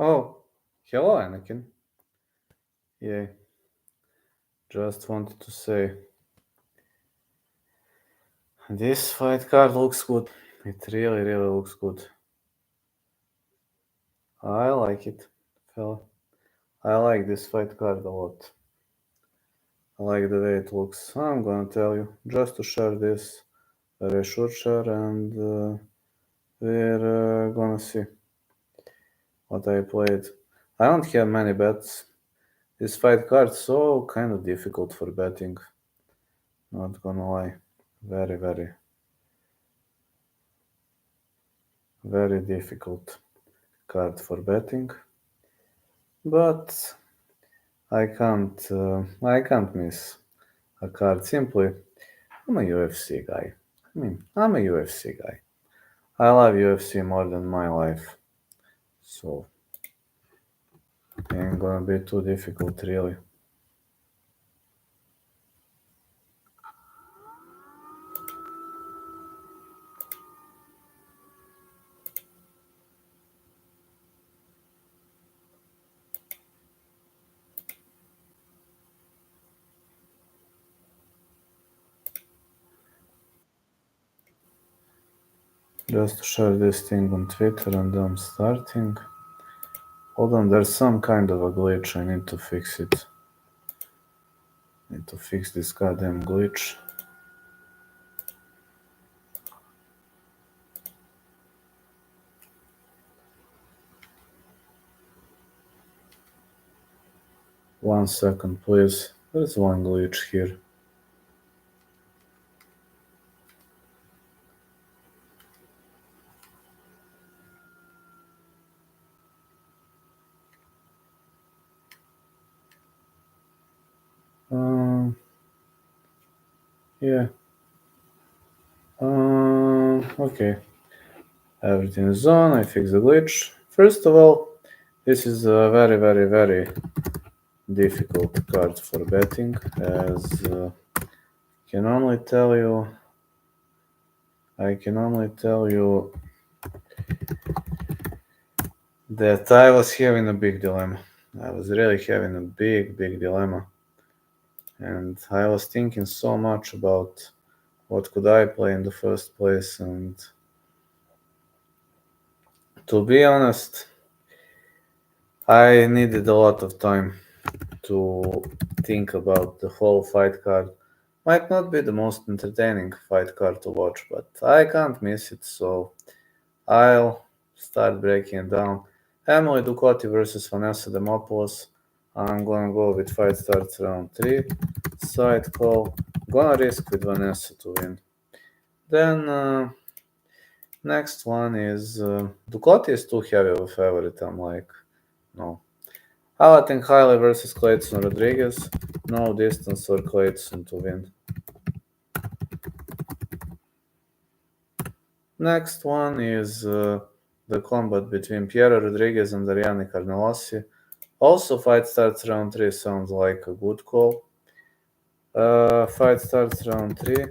Oh, hello, Anakin. Yeah, just wanted to say this fight card looks good. It really, really looks good. I like it, fella. I like this fight card a lot. I like the way it looks. I'm gonna tell you, just to share this, I should share, and we're gonna see what I played. I don't have many bets. This fight card so kind of difficult for betting. Not gonna lie, very, very, very difficult card for betting. But I can't miss a card. Simply, I'm a UFC guy. I'm a UFC guy. I love UFC more than my life, so it ain't gonna be too difficult, really. Just share this thing on Twitter and I'm starting. Hold on, there's some kind of a glitch. I need to fix it. Need to fix this goddamn glitch. One second, please. There's one glitch here. Yeah. Okay. Everything is on. I fixed the glitch. First of all, this is a very, very, very difficult card for betting, as can only tell you. I can only tell you that I was having a big dilemma. I was really having a big, big dilemma, and I was thinking so much about what could I play in the first place, and to be honest, I needed a lot of time to think about the whole fight card. Might not be the most entertaining fight card to watch, but I can't miss it, so I'll start breaking it down. Emily Ducote versus Vanessa Demopoulos. I'm gonna go with fight starts round 3. Side call. Gonna risk with Vanessa to win. Then next one is Ducote is too heavy of a favorite. I'm like, no. Alatin Haile versus Clayton Rodriguez. No distance for Clayton to win. Next one is the combat between Piero Rodriguez and Ariane Carnelossi. Also, fight starts round 3 sounds like a good call. Fight starts round 3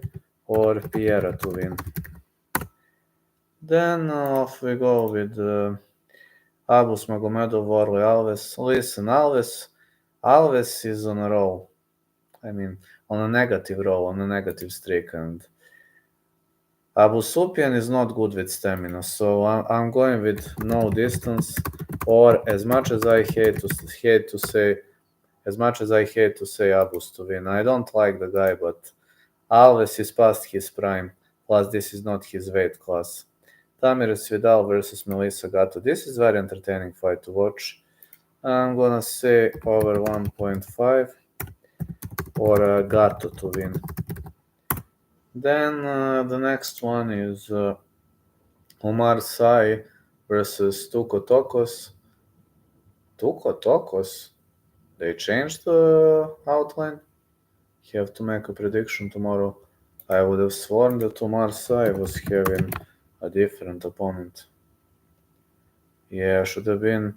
or Piero to win. Then off we go with Abus Magomedov, Warley Alves. Listen, Alves is on a roll. I mean, on a negative roll, on a negative streak, and Abu Sufyan is not good with stamina, so I'm going with no distance. Or as much as I hate to say, Abus to win, I don't like the guy, but Alves is past his prime. Plus, this is not his weight class. Tamiris Vidal versus Melissa Gatto. This is very entertaining fight to watch. I'm gonna say over 1.5 or Gatto to win. Then the next one is Omar Sy versus Tuko Tokos. Tuko Tokos? They changed the outline? Have to make a prediction tomorrow. I would have sworn that Omar Sy was having a different opponent. Yeah, should have been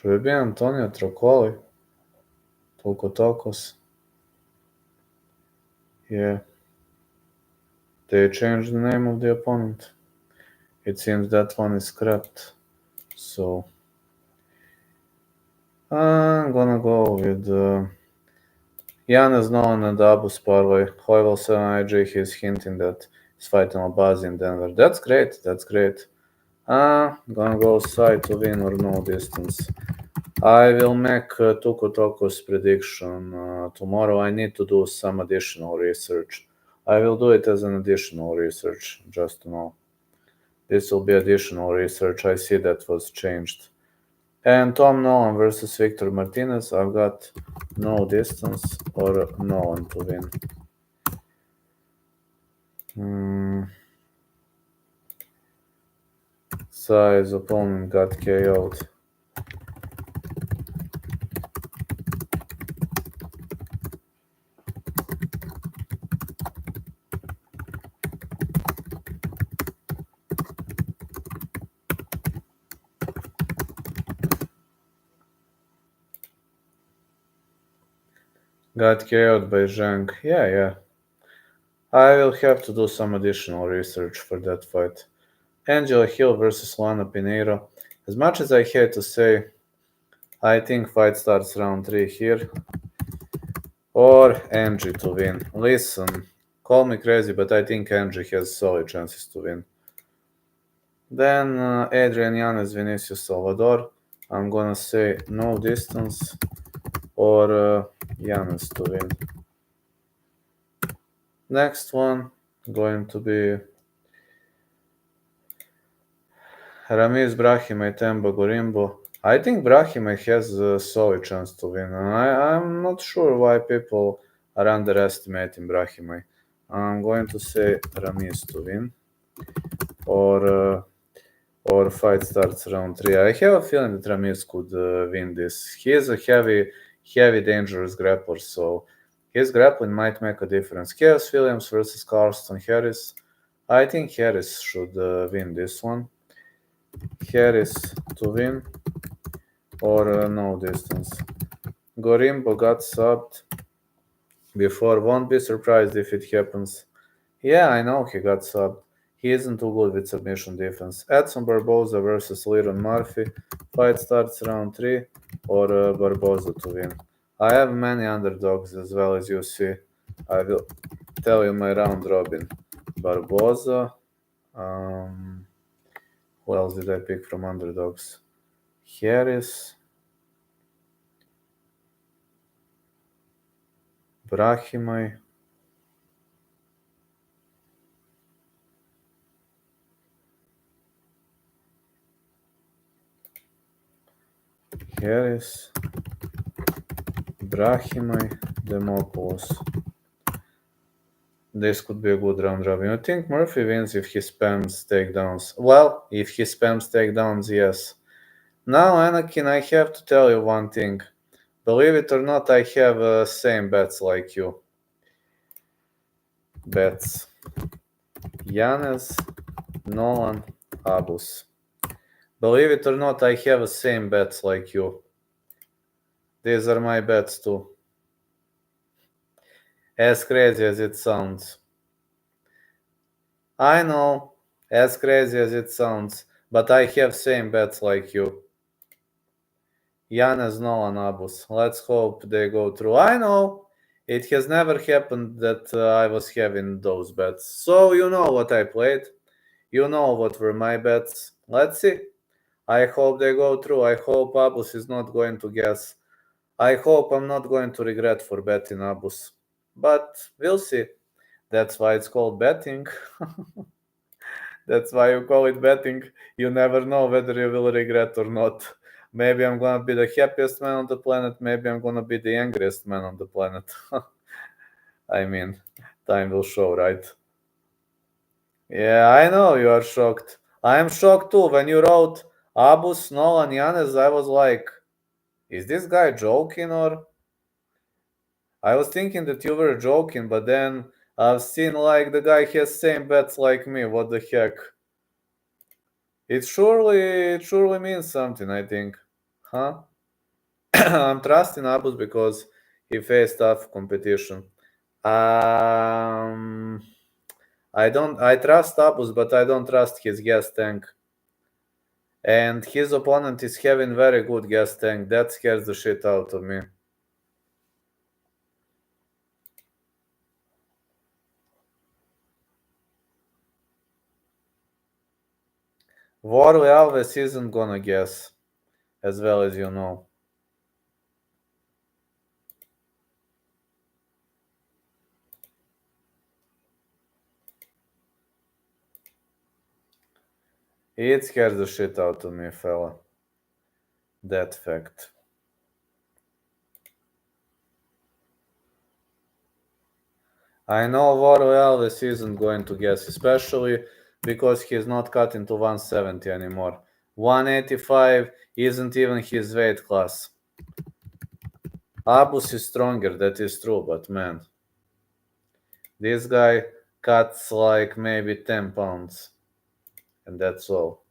Antonio Trocoli. Tuko Tokos. Yeah. They changed the name of the opponent. It seems that one is scrapped. So I'm gonna go with Jan Nolan and Abu Sparway. Hoivel 7 IG, he's hinting that he's fighting Albazi in Denver. That's great. Gonna go side to win or no distance. I will make Tuku Toku's prediction tomorrow. I need to do some additional research. I will do it as an additional research, just to know. This will be additional research. I see that was changed. And Tom Nolan versus Victor Martinez. I've got no distance or Nolan to win. Size opponent got KO'd. Got KO'd by Zhang. Yeah. I will have to do some additional research for that fight. Angela Hill versus Lana Pinheiro. As much as I hate to say, I think fight starts round 3 here. Or Angie to win. Listen, call me crazy, but I think Angie has solid chances to win. Then Adrian Yanez, Vinicius Salvador. I'm gonna say no distance or Yanez to win. Next one going to be Ramiz Brahimaj, Temba Gorimbo. I think Brahimaj has a solid chance to win. I'm not sure why people are underestimating Brahimaj. I'm going to say Ramiz to win. Or fight starts round 3. I have a feeling that Ramiz could win this. He is a heavy, dangerous grappler, so his grappling might make a difference. Chaos Williams versus Carlston Harris. I think Harris should win this one. Harris to win or no distance. Gorimbo got subbed before. Won't be surprised if it happens. Yeah, I know he got subbed. He isn't too good with submission defense. Edson Barboza versus Liron Murphy. Fight starts round 3 or Barboza to win. I have many underdogs as well, as you see. I will tell you my round robin. Barboza. Who else did I pick from underdogs? Harris. Brahimaj. Harris. Brahimaj. Demopoulos. This could be a good round robin. I think Murphy wins if he spams takedowns. Well, if he spams takedowns, yes. Now, Anakin, I have to tell you one thing. Believe it or not, I have same bets like you. Bets. Yanez, Nolan, Abus. Believe it or not, I have the same bets like you. These are my bets too. As crazy as it sounds. I know, as crazy as it sounds, but I have same bets like you. Yanez, Nolan, Abus. Let's hope they go through. I know, it has never happened that I was having those bets. So you know what I played. You know what were my bets. Let's see. I hope they go through. I hope Abus is not going to guess. I hope I'm not going to regret for betting Abus. But we'll see. That's why it's called betting. That's why you call it betting. You never know whether you will regret or not. Maybe I'm gonna be the happiest man on the planet. Maybe I'm gonna be the angriest man on the planet. I mean, time will show, right? Yeah, I know you are shocked. I am shocked too. When you wrote Abus, Nolan, Yanez, I was like, is this guy joking or? I was thinking that you were joking, but then I've seen like the guy has same bets like me. What the heck? It surely means something, I think. Huh? I'm trusting Abus because he faced tough competition. I trust Abus, but I don't trust his gas tank. And his opponent is having very good gas tank. That scares the shit out of me. Warley Alves isn't gonna gas, as well as you know. It scares the shit out of me, fella. That fact. I know Warley Alves isn't going to guess, especially because he's not cut into 170 anymore. 185 isn't even his weight class. Abus is stronger, that is true, but man, this guy cuts like maybe 10 pounds, and that's all.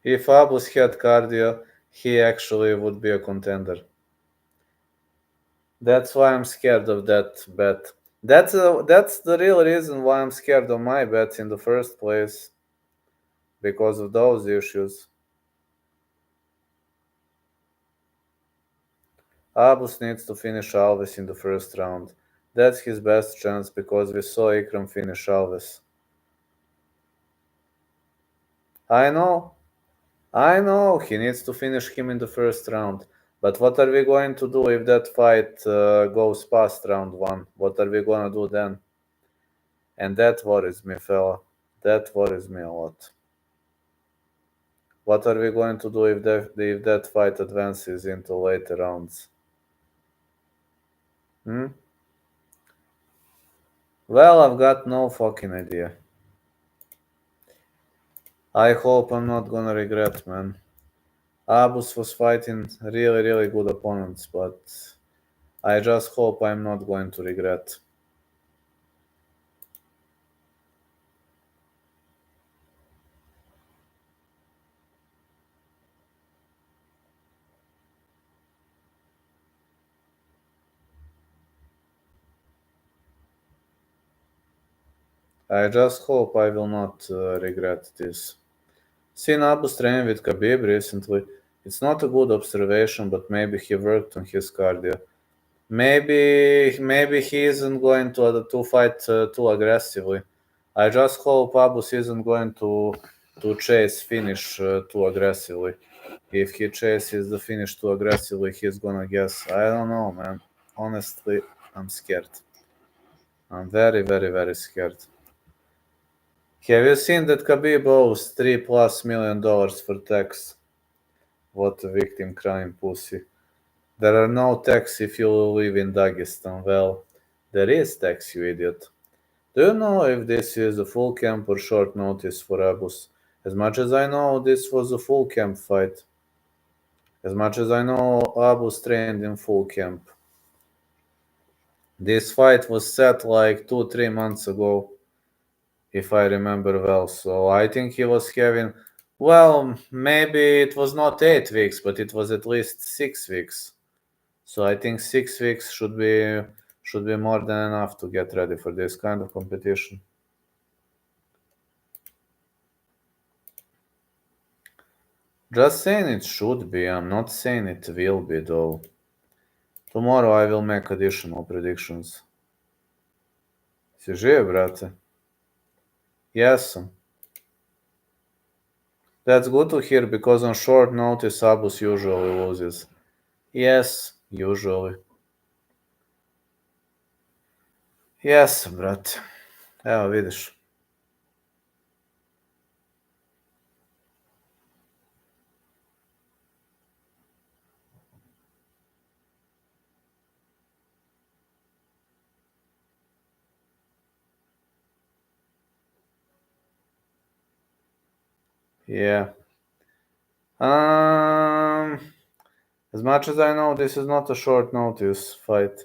If Abus had cardio, he actually would be a contender. That's why I'm scared of that bet. That's the real reason why I'm scared of my bets in the first place, because of those issues. Abus needs to finish Alves in the first round. That's his best chance because we saw Ikram finish Alves. I know, he needs to finish him in the first round. But what are we going to do if that fight goes past round 1? What are we gonna do then? And that worries me, fella. That worries me a lot. What are we going to do if that fight advances into later rounds? Well, I've got no fucking idea. I hope I'm not gonna regret, man. Abus was fighting really, really good opponents, but I just hope I'm not going to regret. I just hope I will not regret this. Seen Abus train with Khabib recently. It's not a good observation, but maybe he worked on his cardio. Maybe he isn't going to fight too aggressively. I just hope Abus isn't going to chase finish too aggressively. If he chases the finish too aggressively, he's gonna guess. I don't know, man. Honestly, I'm scared. I'm very, very, very scared. Have you seen that Khabib owes $3+ million for tax? What a victim crying pussy. There are no tax if you live in Dagestan. Well, there is tax, you idiot. Do you know if this is a full camp or short notice for Abus? As much as I know, this was a full camp fight. As much as I know, Abus trained in full camp. This fight was set like 2-3 months ago, if I remember well. So I think he was having, well, maybe it was not 8 weeks, but it was at least 6 weeks. So I think 6 weeks should be more than enough to get ready for this kind of competition. Just saying it should be. I'm not saying it will be though. Tomorrow I will make additional predictions. Si živ, brate? Jesam. That's good to hear because on short notice Abus usually loses. Yes, usually. Yes, brate. Evo vidiš. Yeah. As much as I know, this is not a short notice fight.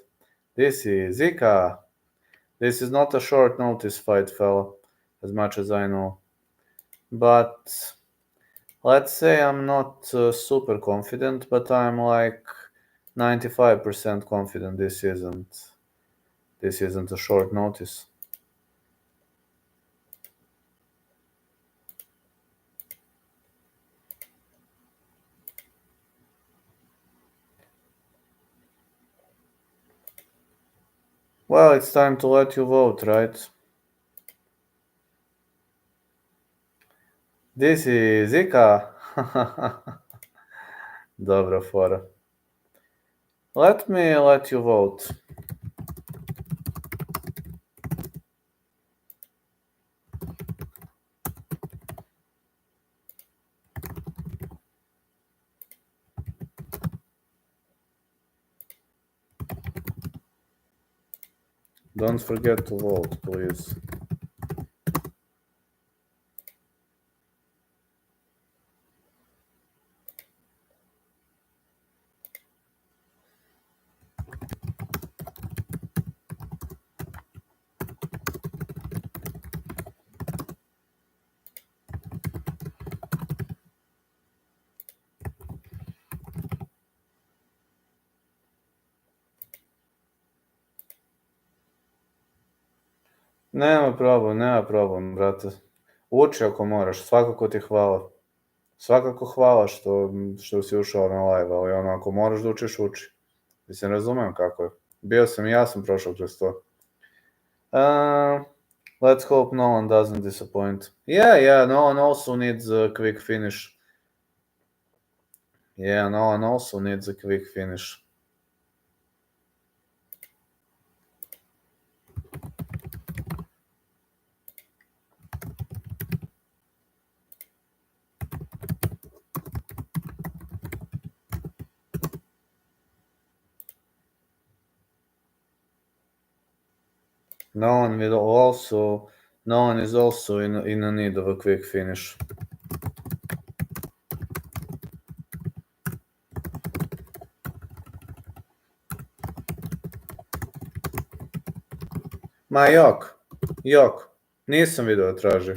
This is Zika. This is not a short notice fight, fella. As much as I know. But Let's say I'm not super confident, but I'm like 95% confident this isn't a short notice. Well, it's time to let you vote, right? This is Zika. Dobra fora. Let me let you vote. Don't forget to vote, please. Nema problem, brate. Uči ako moraš, svakako ti hvala. Svakako hvala što si ušao na live, ali ono, ako moraš da učiš, uči. Mislim, razumem kako je. Bio sam i ja sam prošao kroz to. Let's hope no one doesn't disappoint. Yeah, no one also needs a quick finish. Yeah, no one also needs a quick finish. No one is also in a need of a quick finish. Ma jok, nisam video da traži.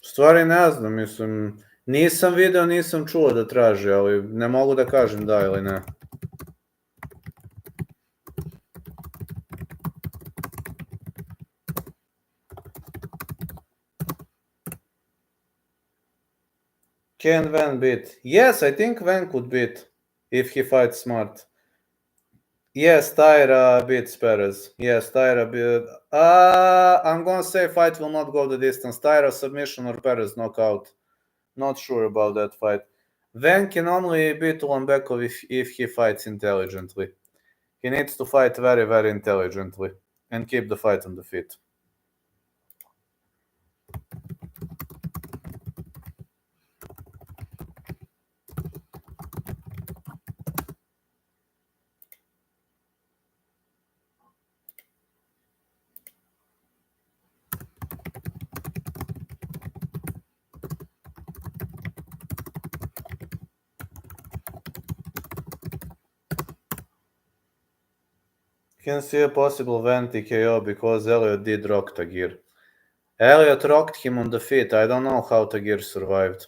Stvari ne znam, mislim, nisam video, nisam čuo da traži, ali ne mogu da kažem da ili ne. Can Van beat? Yes, I think Van could beat if he fights smart. Yes, Tyra beats Perez. Yes, Tyra beat... I'm gonna say fight will not go the distance. Tyra submission or Perez knockout. Not sure about that fight. Van can only beat Lambekov if he fights intelligently. He needs to fight very, very intelligently and keep the fight on the feet. Can see a possible Van TKO because Elliot did rock Tagir. Elliot rocked him on the feet. I don't know how Tagir survived.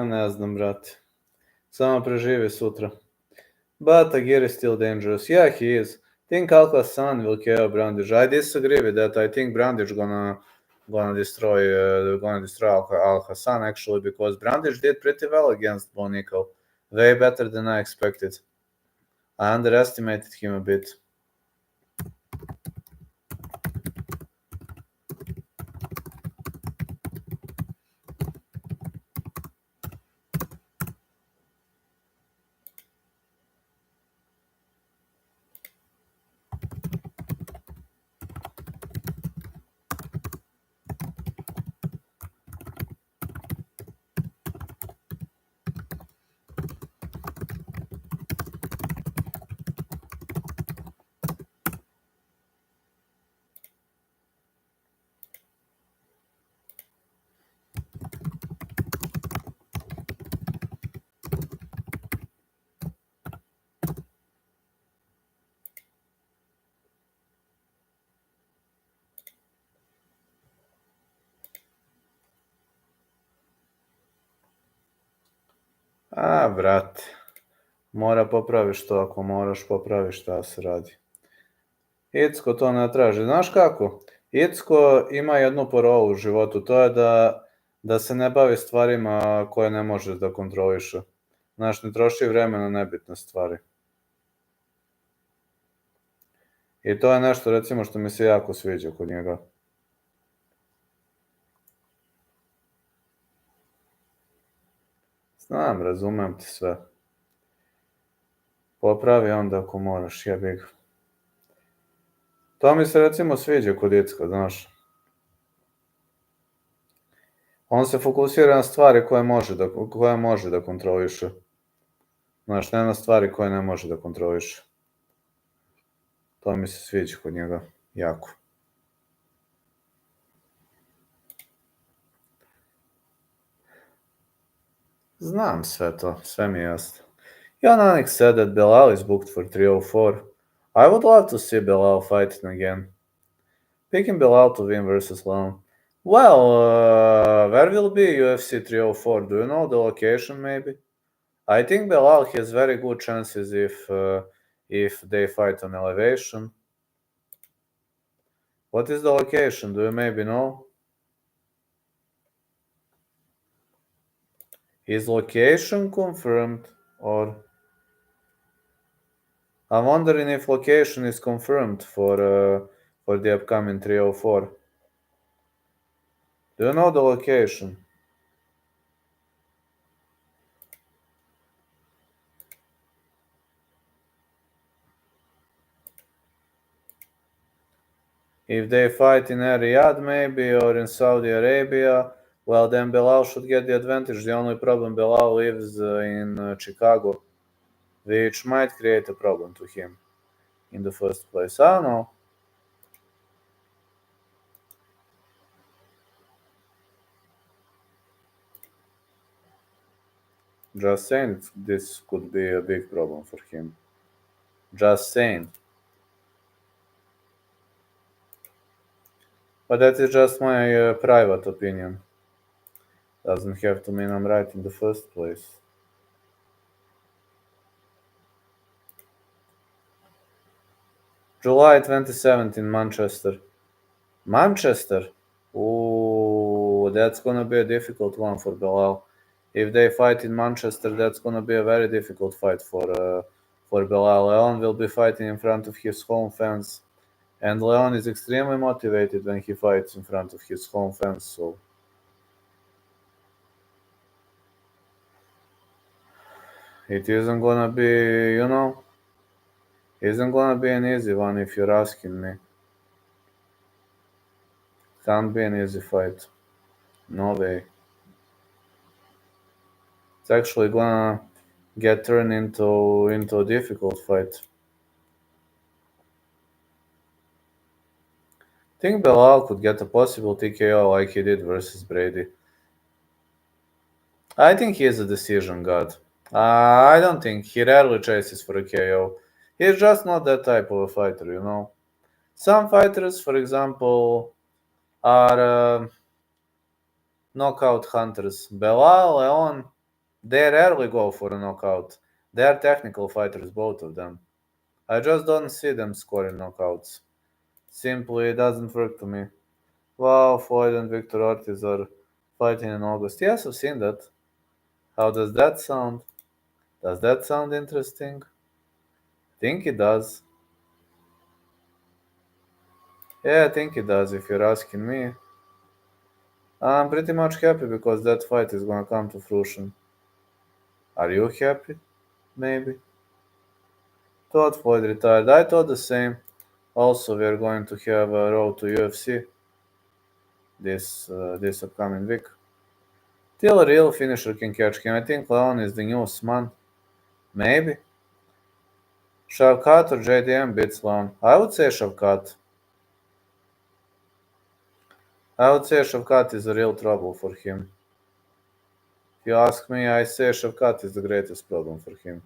Ne znam, brate. Samo preživi sutra. But Tagir is still dangerous. Yeah, he is. Think Alcazan will KO Brandage. I disagree with that. I think Brandage gonna gonna destroy Al Hassan actually, because Brandish did pretty well against Bonico, way better than I expected. I underestimated him a bit. A, brate, mora popraviš to, ako moraš popraviš šta se radi. Icko to ne traži. Znaš kako? Icko ima jednu parolu u životu, to je da se ne bavi stvarima koje ne možeš da kontroliše. Znaš, ne troši vreme na nebitne stvari. I to je nešto, recimo, što mi se jako sviđa kod njega. Znam, razumem ti sve. Popravi onda ako moraš, jebi ga. To mi se recimo sviđa kod Icka, znaš. On se fokusira na stvari koje može da kontroliše. Znaš, ne na stvari koje ne može da kontroliše. To mi se sviđa kod njega, jako. Znam sve to, sve mi je jasno. Jan Anik said that Belal is booked for 304. I would love to see Belal fighting again. Picking Belal to win versus Leon. Well, where will be UFC 304? Do you know the location maybe? I think Belal has very good chances if they fight on elevation. What is the location? Do you maybe know? Is location confirmed, or I'm wondering if location is confirmed for the upcoming 304. Do you know the location? If they fight in Riyadh maybe, or in Saudi Arabia, well, then Belal should get the advantage. The only problem, Belal lives in Chicago, which might create a problem to him in the first place. I don't know. Just saying, this could be a big problem for him. Just saying. But that is just my private opinion. Doesn't have to mean I'm right in the first place. July 27th in Manchester. Manchester? Ooh, that's gonna be a difficult one for Belal. If they fight in Manchester, that's gonna be a very difficult fight for Belal. Leon will be fighting in front of his home fans, and Leon is extremely motivated when he fights in front of his home fans, so it isn't gonna be, isn't gonna be an easy one if you're asking me. Can't be an easy fight. No way. It's actually gonna get turned into a difficult fight. Think Belal could get a possible TKO like he did versus Brady. I think he is a decision god. I don't think he rarely chases for a KO. He's just not that type of a fighter, Some fighters, for example, are knockout hunters. Belal, Leon, they rarely go for a knockout. They are technical fighters, both of them. I just don't see them scoring knockouts. Simply, it doesn't work to me. Wow, Floyd and Victor Ortiz are fighting in August. Yes, I've seen that. How does that sound? Does that sound interesting? Think it does. Yeah, I think it does, if you're asking me. I'm pretty much happy because that fight is gonna come to fruition. Are you happy? Maybe. Thought Floyd retired. I thought the same. Also, we're going to have a road to UFC this upcoming week. Till a real finisher can catch him. I think Leon is the newest man. Maybe. Shavkat or JDM beats Leon. I would say Shavkat. I would say Shavkat is a real trouble for him. If you ask me, I say Shavkat is the greatest problem for him.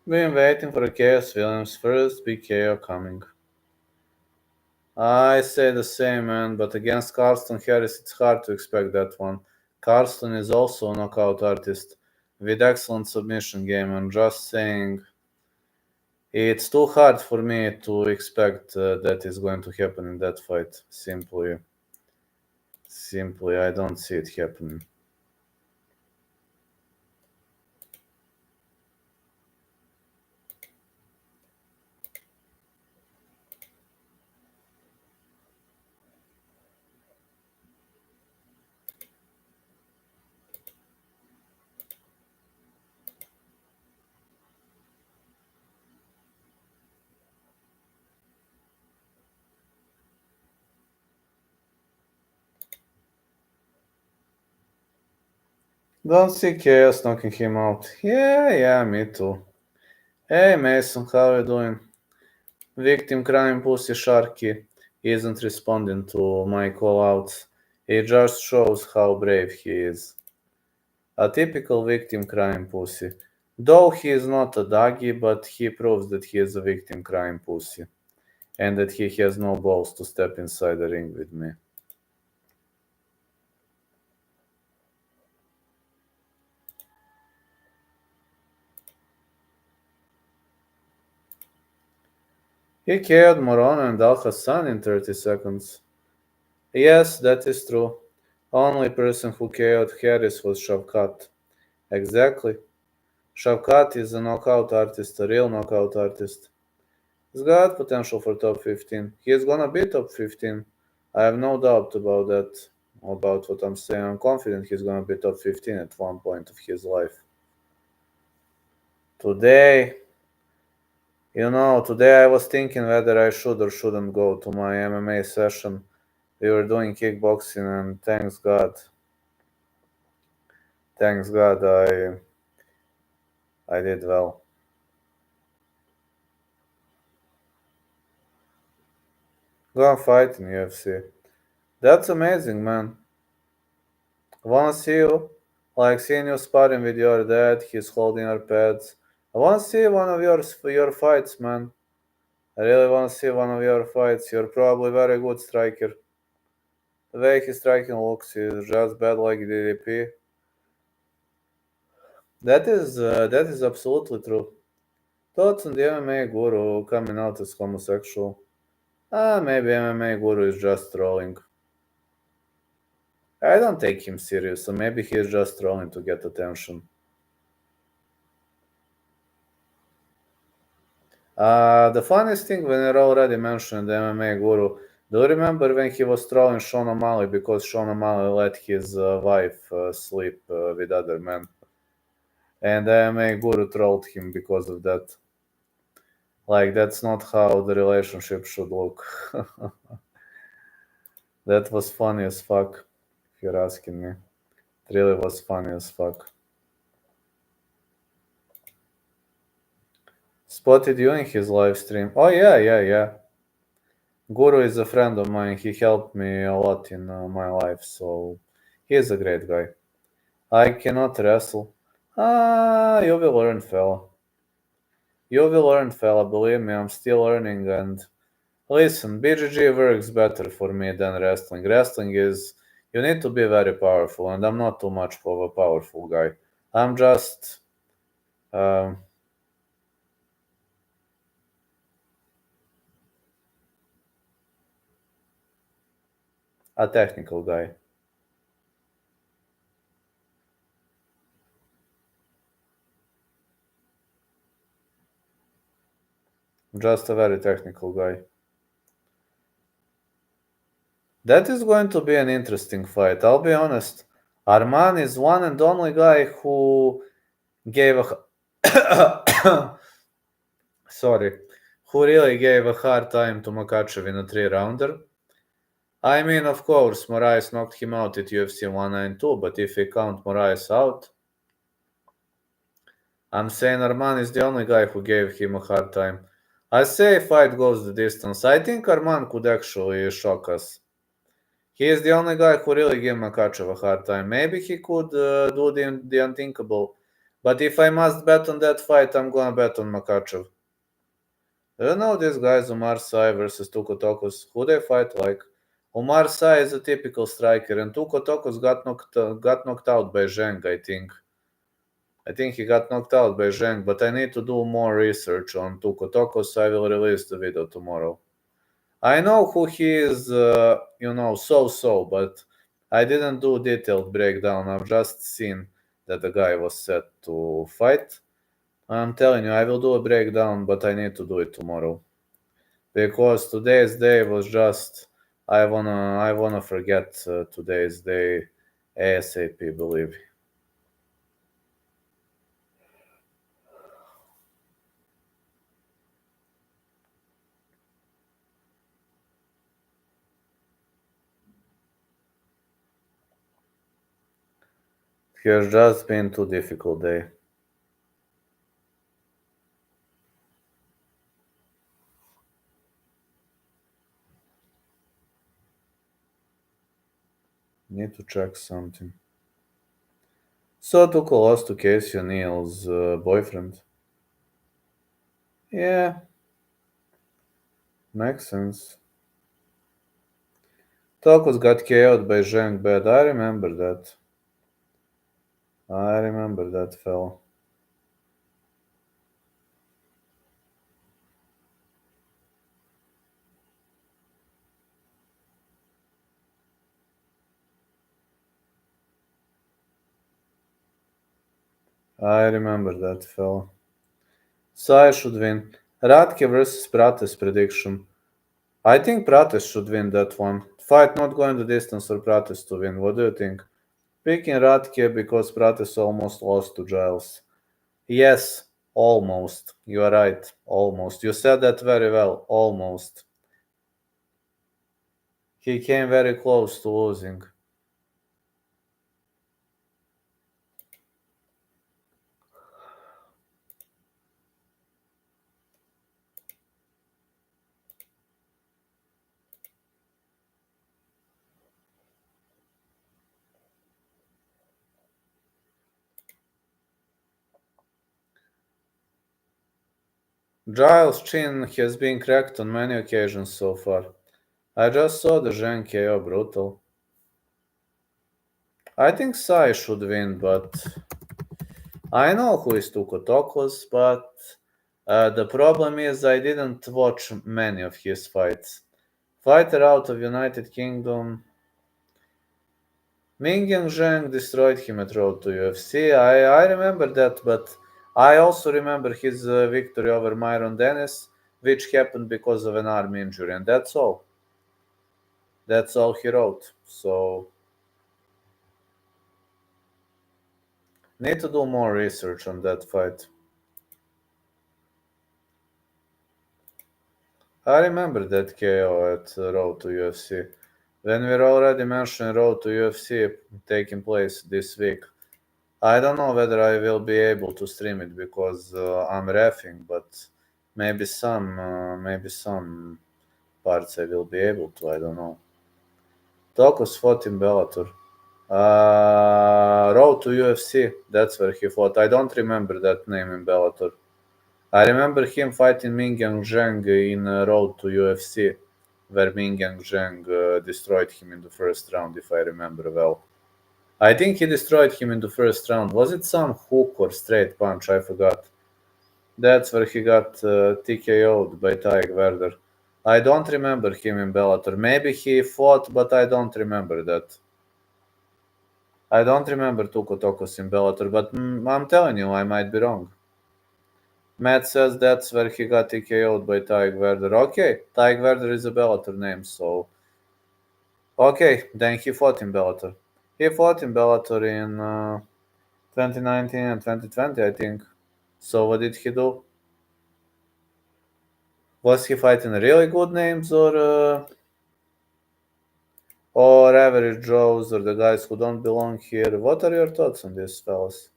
Been waiting for a Chaos Williams first big KO coming. I say the same, man, but against Carlston Harris, it's hard to expect that one. Carlston is also a knockout artist with excellent submission game. I'm just saying it's too hard for me to expect that is going to happen in that fight. Simply, I don't see it happening. Don't see Chaos knocking him out. Yeah, me too. Hey Mason, how you doing? Victim crime pussy Sharky isn't responding to my call-outs. It just shows how brave he is. A typical victim crime pussy. Though he is not a doggy, but he proves that he is a victim crime pussy. And that he has no balls to step inside the ring with me. He KO'd Morona and Al Hassan in 30 seconds. Yes, that is true. Only person who KO'd Harris was Shavkat. Exactly. Shavkat is a knockout artist, a real knockout artist. He's got potential for top 15. He's gonna be top 15. I have no doubt about that, about what I'm saying. I'm confident he's gonna be top 15 at one point of his life. Today, today I was thinking whether I should or shouldn't go to my MMA session. We were doing kickboxing, and thanks God, I did well. Go and fight in UFC. That's amazing, man. Wanna see you? Like seeing you sparring with your dad, he's holding your pads. I wanna see one of your fights, man. I really wanna see one of your fights. You're probably very good striker. The way his striking looks is just bad like DDP. That is absolutely true. Thoughts on the MMA guru coming out as homosexual? Maybe MMA guru is just trolling. I don't take him serious, so maybe he's just trolling to get attention. The funniest thing when you're already mentioned the MMA guru, do you remember when he was trolling Sean O'Malley because Sean O'Malley let his wife sleep with other men? And the MMA guru trolled him because of that. Like, that's not how the relationship should look. That was funny as fuck, if you're asking me. It really was funny as fuck. Spotted you in his live stream. Oh, yeah. Guru is a friend of mine. He helped me a lot in my life, so he is a great guy. I cannot wrestle. You will learn, fella. You will learn, fella. Believe me, I'm still learning. And listen, BGG works better for me than wrestling. Wrestling is you need to be very powerful, and I'm not too much of a powerful guy. I'm just um, a technical guy. Just a very technical guy. That is going to be an interesting fight. I'll be honest. Arman is one and only guy who gave a sorry, who really gave a hard time to Makachev in a three-rounder. I mean, of course, Moraes knocked him out at UFC 192, but if we count Moraes out, I'm saying Arman is the only guy who gave him a hard time. I say fight goes the distance. I think Arman could actually shock us. He is the only guy who really gave Makachev a hard time. Maybe he could do the unthinkable. But if I must bet on that fight, I'm gonna bet on Makachev. You know these guys, Umar Sai versus Tuko Tokos, who they fight like? Umar Sai is a typical striker, and Tuko Tokos got knocked out by Zheng, I think. I think he got knocked out by Zheng, but I need to do more research on Tuko Tokos. I will release the video tomorrow. I know who he is, so, but I didn't do detailed breakdown. I've just seen that the guy was set to fight. I'm telling you, I will do a breakdown, but I need to do it tomorrow. Because today's day was just I wanna forget today's day ASAP, believe. It has just been too difficult day. Need to check something. So Tuko lost to Casey O'Neill's boyfriend. Yeah, makes sense. Tokos got KO'd by Zhang Bed. I remember that. I remember that fella. I remember that fella. Sai should win. Radke versus Prates prediction. I think Prates should win that one. Fight not going the distance for Prates to win. What do you think? Picking Radke because Prates almost lost to Giles. Yes, almost. You are right. Almost. You said that very well. Almost. He came very close to losing. Giles' chin has been cracked on many occasions so far. I just saw the Zheng KO brutal. I think Sai should win, but I know who is Tukotokos, but the problem is I didn't watch many of his fights. Fighter out of United Kingdom. Mingyang Zheng destroyed him at Road to UFC. I remember that, but I also remember his victory over Myron Dennis, which happened because of an arm injury, and that's all. That's all he wrote. So, need to do more research on that fight. I remember that KO at Road to UFC. When we're already mentioning Road to UFC taking place this week, I don't know whether I will be able to stream it because I'm refing, but maybe some parts I will be able to, I don't know. Tokos fought in Bellator. Road to UFC, that's where he fought. I don't remember that name in Bellator. I remember him fighting Ming Yang Zheng in Road to UFC, where Ming Yang Zheng destroyed him in the first round, if I remember well. I think he destroyed him in the first round. Was it some hook or straight punch? I forgot. That's where he got TKO'd by Taig Werder. I don't remember him in Bellator. Maybe he fought, but I don't remember that. I don't remember Tuko Tokos in Bellator, but I'm telling you, I might be wrong. Matt says that's where he got TKO'd by Taig Werder. Okay, Taig Werder is a Bellator name, so... Okay, then he fought in Bellator. He fought in Bellator in 2019 and 2020, I think. So what did he do? Was he fighting really good names or average Joes or the guys who don't belong here? What are your thoughts on this, fellas?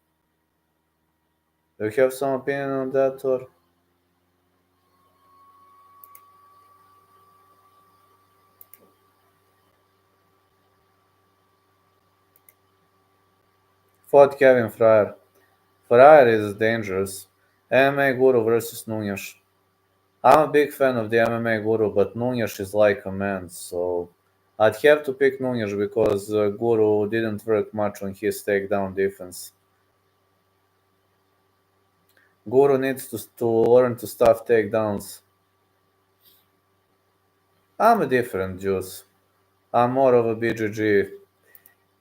Do you have some opinion on that or? Fought Kevin Fryer. Fryer is dangerous. MMA Guru versus Nunes. I'm a big fan of the MMA Guru, but Nunes is like a man, so I'd have to pick Nunes because Guru didn't work much on his takedown defense. Guru needs to learn to stuff takedowns. I'm a different juice. I'm more of a BGG.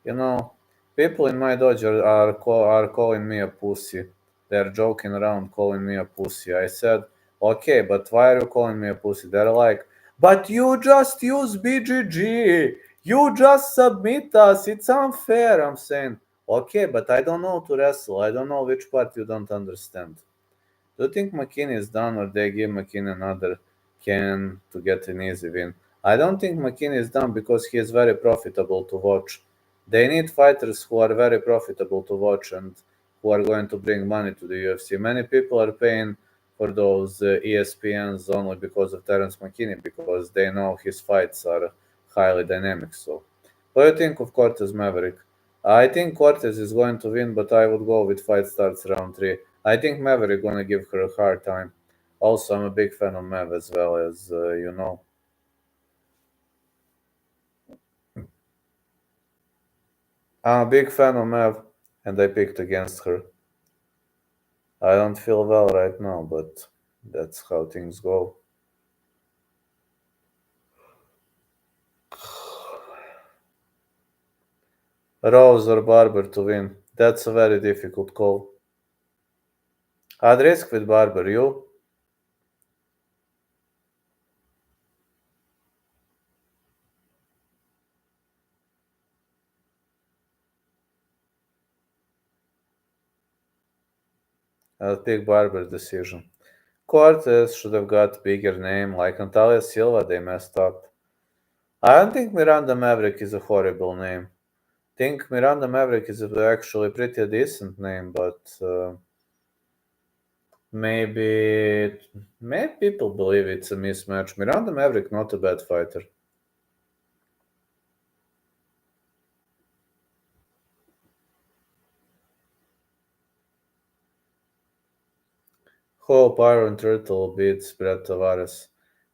You know, people in my dojo are calling me a pussy. They're joking around calling me a pussy. I said, okay, but why are you calling me a pussy? They're like, but you just use BGG. You just submit us. It's unfair. I'm saying, okay, but I don't know to wrestle. I don't know which part you don't understand. Do you think McKinney is done or they give McKinney another can to get an easy win? I don't think McKinney is done because he is very profitable to watch. They need fighters who are very profitable to watch and who are going to bring money to the UFC. Many people are paying for those ESPNs only because of Terence McKinney because they know his fights are highly dynamic. So, what do you think of Cortez Maverick? I think Cortez is going to win, but I would go with fight starts round 3. I think Maverick gonna give her a hard time. Also, I'm a big fan of Mav as well as you know. I'm a big fan of Mav, and I picked against her. I don't feel well right now, but that's how things go. Rose or Barber to win. That's a very difficult call. I'd risk with Barber. You? I'll pick Barber decision. Cortez should have got bigger name like Natalia Silva. They messed up. I don't think Miranda Maverick is a horrible name. Think Miranda Maverick is actually pretty decent name, but maybe maybe people believe it's a mismatch. Miranda Maverick not a bad fighter. Hope Iron Turtle beats Brett Tavares.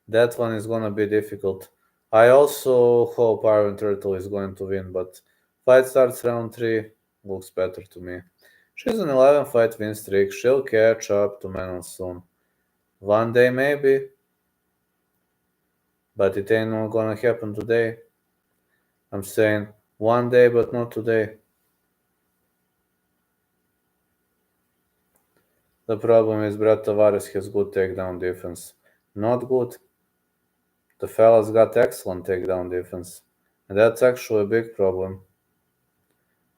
That one is gonna be difficult. I also hope Iron Turtle is going to win, but fight starts round 3 looks better to me. She's an 11 fight win streak. She'll catch up to Manon soon. One day maybe, but it ain't not gonna happen today. I'm saying one day, but not today. The problem is Brett Tavares has good takedown defense. Not good. The fella's got excellent takedown defense. And that's actually a big problem.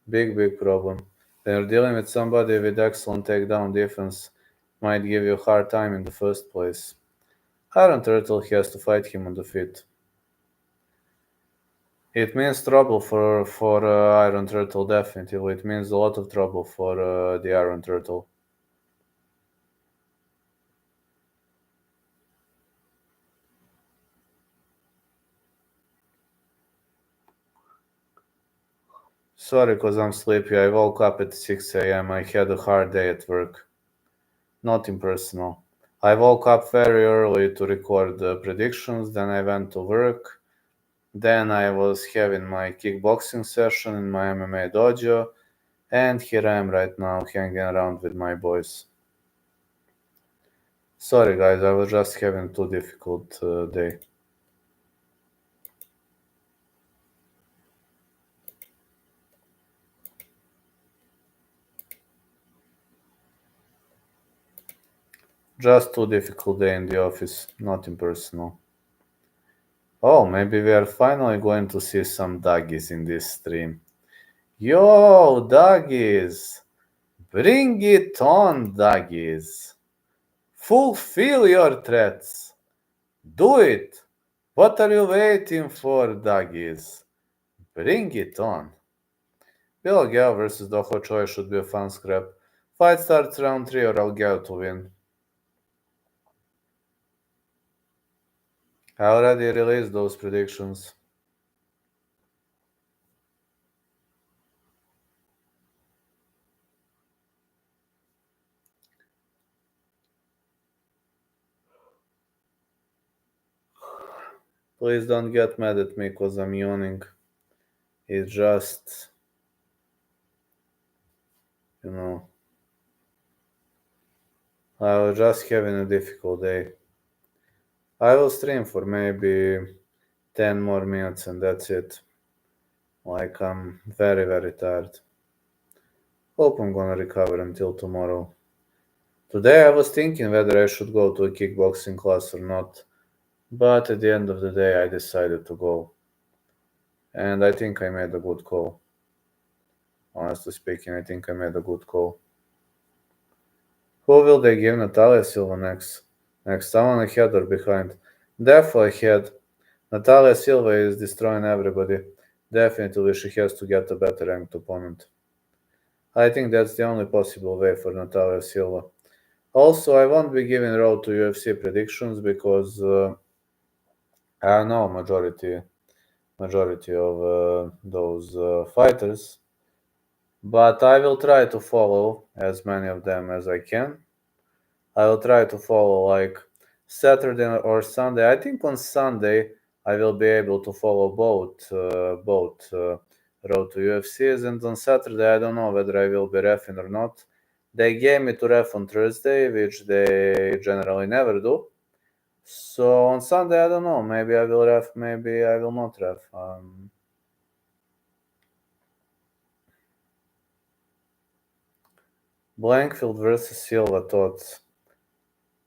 Big problem. When you're dealing with somebody with excellent takedown defense, might give you a hard time in the first place. Iron Turtle has to fight him on the feet. It means trouble for Iron Turtle, definitely. It means a lot of trouble for the Iron Turtle. Sorry, cause I'm sleepy. I woke up at 6 a.m. I had a hard day at work. Nothing personal. I woke up very early to record the predictions, then I went to work. Then I was having my kickboxing session in my MMA dojo, and here I am right now hanging around with my boys. Sorry guys, I was just having too difficult day. Just too difficult day in the office, nothing personal. Oh, maybe we are finally going to see some doggies in this stream. Yo, doggies! Bring it on, doggies! Fulfill your threats! Do it! What are you waiting for, doggies? Bring it on. Bill Gale versus Doho Choi should be a fun scrap. Fight starts round 3 or I'll Gale to win. I already released those predictions. Please don't get mad at me cause I'm yawning. It's just, you know, I was just having a difficult day. I will stream for maybe 10 more minutes and that's it. Like, I'm very, very tired. Hope I'm gonna recover until tomorrow. Today I was thinking whether I should go to a kickboxing class or not, but at the end of the day I decided to go. And I think I made a good call. Honestly speaking, I think I made a good call. Who will they give Natalia Silva next? Someone ahead or behind? Definitely ahead. Natalia Silva is destroying everybody. Definitely she has to get a better ranked opponent. I think that's the only possible way for Natalia Silva. Also, I won't be giving road to UFC predictions because I don't know majority of those fighters, but I will try to follow as many of them as I can. I will try to follow like Saturday or Sunday. I think on Sunday I will be able to follow both road to UFCs, and on Saturday I don't know whether I will be refing or not. They gave me to ref on Thursday, which they generally never do. So on Sunday I don't know. Maybe I will ref. Maybe I will not ref. Blankfield versus Silva thoughts.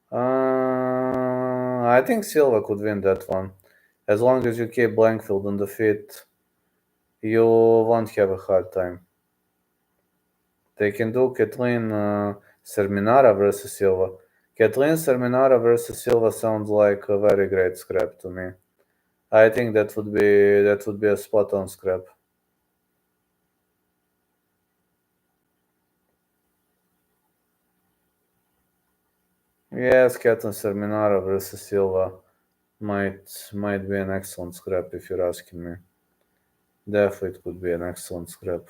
I think Silva could win that one. As long as you keep Blankfield on the feet, you won't have a hard time. They can do Kathleen Serminara versus Silva. Kathleen Serminara versus Silva sounds like a very great scrap to me. I think that would be a spot on scrap. Yes, Kathleen Serminara versus Silva might be an excellent scrap if you're asking me. Definitely it could be an excellent scrap.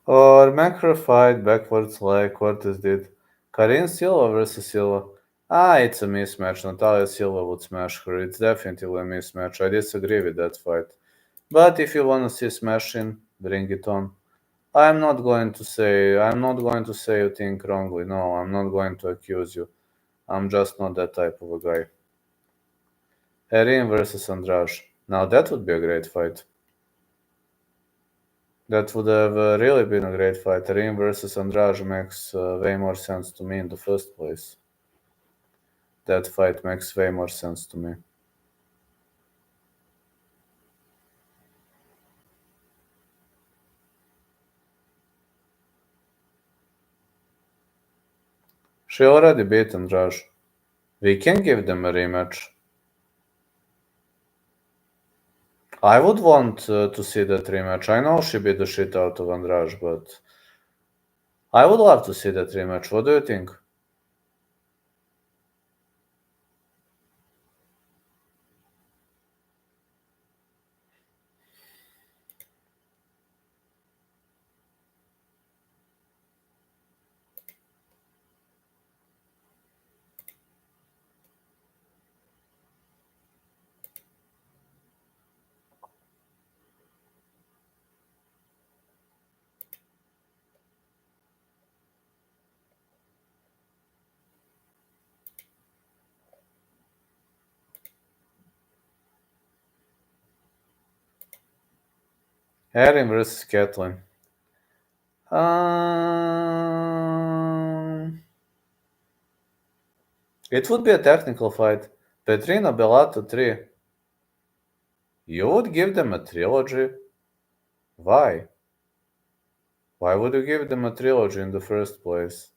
Or macro fight backwards like Cortez did. Karin Silva versus Silva. It's a mismatch. Natalia Silva would smash her. It's definitely a mismatch. I disagree with that fight. But if you want to see smashing, bring it on. I'm not going to say you think wrongly. No, I'm not going to accuse you. I'm just not that type of a guy. Erin versus Andrade. Now that would be a great fight. That would have really been a great fight. Erin versus Andrade makes way more sense to me in the first place. That fight makes way more sense to me. She already beat Andrade. We can give them a rematch. I would want to see that rematch. I know she beat the shit out of Andrade, but I would love to see that rematch. What do you think? Erin versus Kathleen. It would be a technical fight. Petrina Bellato 3. You would give them a trilogy? Why? Why would you give them a trilogy in the first place?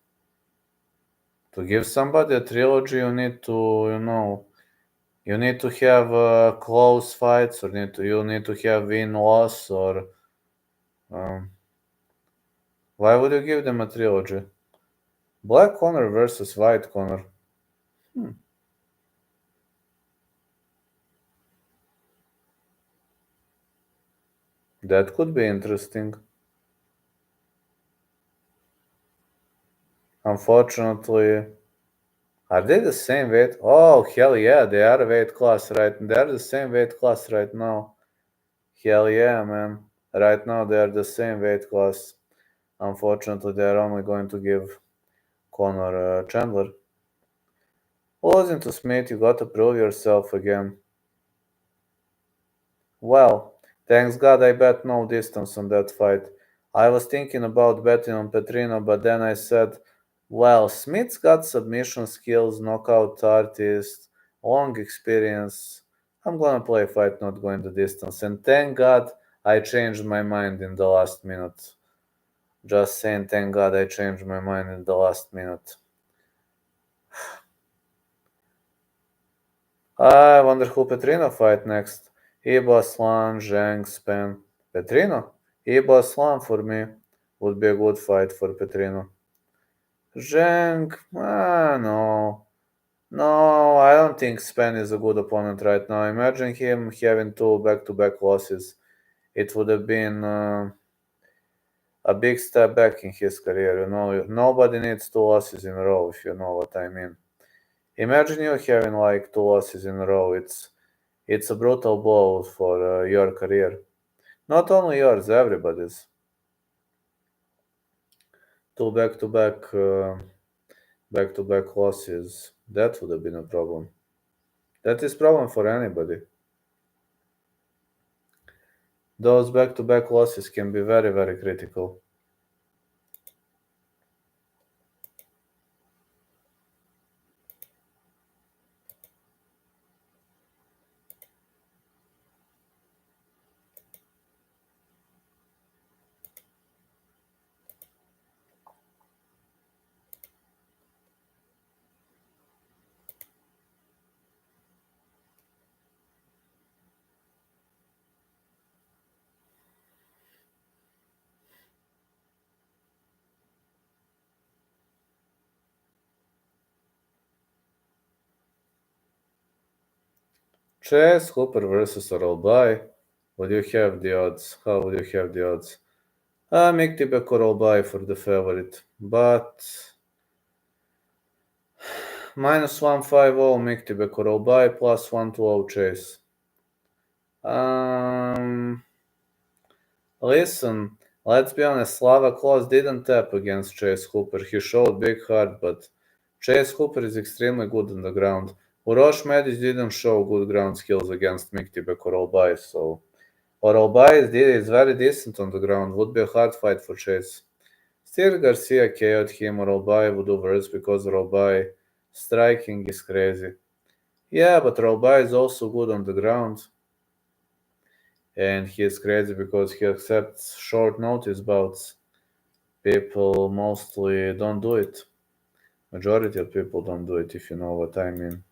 To give somebody a trilogy, you need to, you need to have close fights, or you need to have win-loss, or um, why would you give them a trilogy? Black Connor versus White Connor. That could be interesting. Unfortunately, are they the same weight? Oh, hell yeah, they are weight class right. They're the same weight class right now. Hell yeah, man. Right now they are the same weight class. Unfortunately, they are only going to give Connor Chandler. Losing to Smith, you gotta prove yourself again. Well, thanks God I bet no distance on that fight. I was thinking about betting on Petrino, but then I said, well, Smith's got submission skills, knockout artist, long experience. I'm gonna play a fight not going the distance. And thank God I changed my mind in the last minute. Just saying, thank God I changed my mind in the last minute. I wonder who Petrino fight next. Ibo Aslan, Zhang, Spen. Petrino? Ibo Aslan for me would be a good fight for Petrino. Zhang, no. No, I don't think Spen is a good opponent right now. Imagine him having two back-to-back losses. It would have been a big step back in his career. Nobody needs two losses in a row, if you know what I mean. Imagine you having like two losses in a row. It's a brutal blow for your career. Not only yours, everybody's. Two back-to-back losses. That would have been a problem. That is problem for anybody. Those back-to-back losses can be very, very critical. Chase Hooper versus Orolbai. Would you have the odds? How would you have the odds? Miktibek Orolbai for the favorite, but minus 150 Miktibek Orolbai plus 120 Chase. Listen, let's be honest, Slava Klaus didn't tap against Chase Hooper. He showed big heart, but Chase Hooper is extremely good on the ground. Urosh Medic didn't show good ground skills against Miktibek Orolbai, so Orolbai is very decent on the ground. Would be a hard fight for Chase. Still, Garcia KO'd him. Orolbai would do worse because Orolbai striking is crazy. Yeah, but Orolbai is also good on the ground. And he is crazy because he accepts short notice bouts. People mostly don't do it. Majority of people don't do it, if you know what I mean.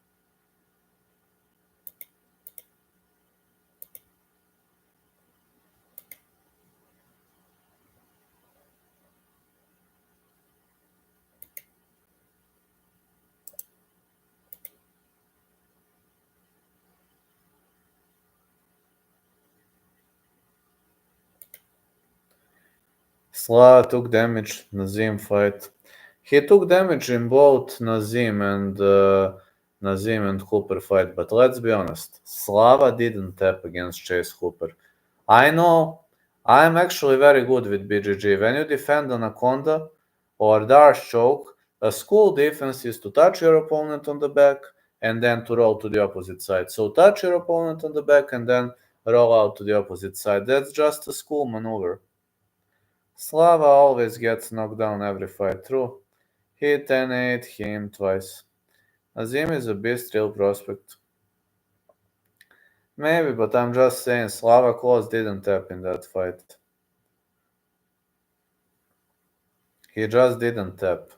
Sla took damage, Nazim fight. He took damage in both Nazim and Hooper fight, but let's be honest, Slava didn't tap against Chase Hooper. I know I'm actually very good with BGG. When you defend Anaconda or Darsh Choke, a school defense is to touch your opponent on the back and then to roll to the opposite side. So touch your opponent on the back and then roll out to the opposite side. That's just a school maneuver. Slava always gets knocked down every fight through. He 10-8 him twice. Azim is a beast real prospect. Maybe, but I'm just saying Slava Claus didn't tap in that fight. He just didn't tap.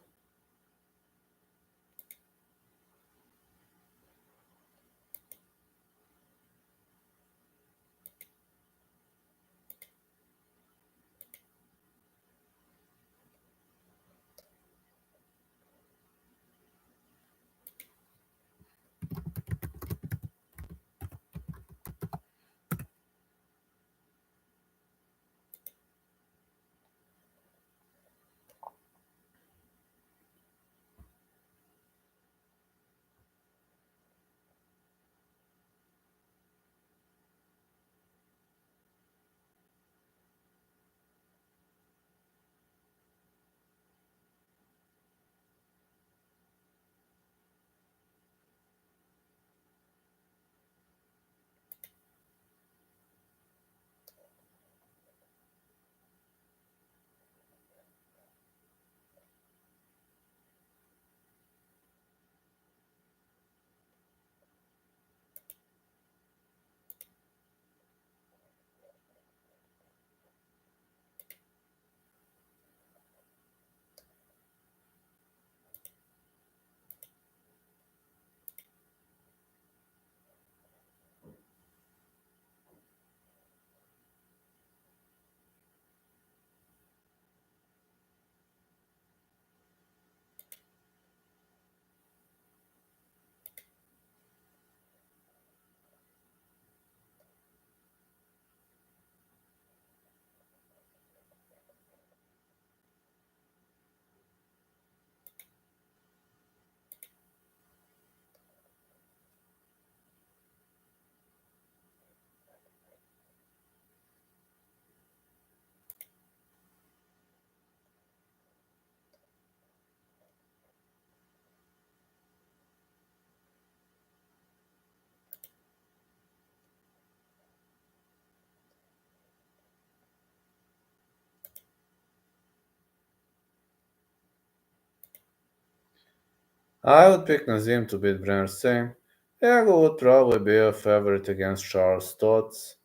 I would pick Nazim to beat Bernstein. Diego would probably be a favorite against Charles Stotts.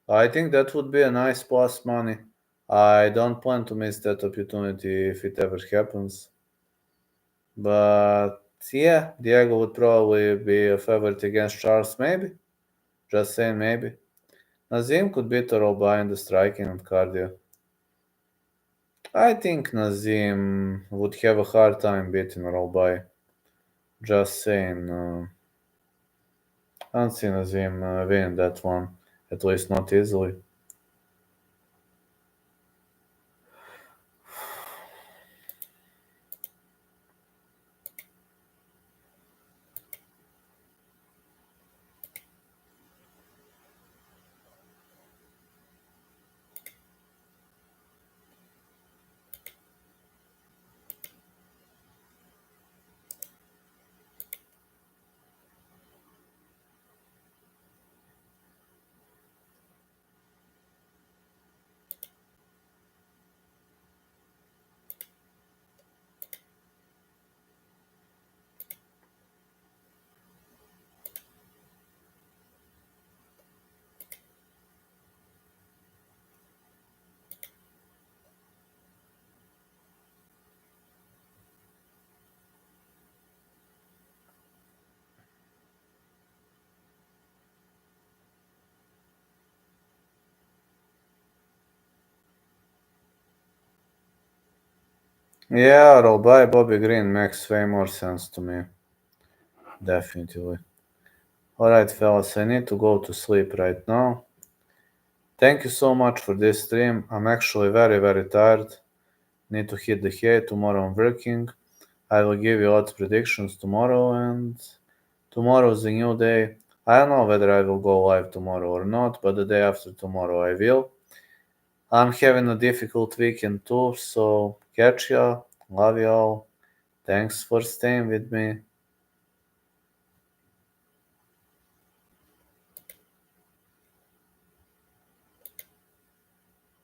I think that would be a nice plus money. I don't plan to miss that opportunity if it ever happens. But yeah, Diego would probably be a favorite against Charles, maybe. Just saying, maybe. Nazim could beat Roba in the striking and cardio. I think Nazim would have a hard time beating Roba. Just saying. I don't see Nazim winning that one, at least not easily. Yeah, I'll buy Bobby Green makes way more sense to me. Definitely. Alright, fellas, I need to go to sleep right now. Thank you so much for this stream. I'm actually very, very tired. Need to hit the hay. Tomorrow I'm working. I will give you lots of predictions tomorrow, and tomorrow's a new day. I don't know whether I will go live tomorrow or not, but the day after tomorrow I will. I'm having a difficult weekend too, so catch ya. Love y'all. Thanks for staying with me.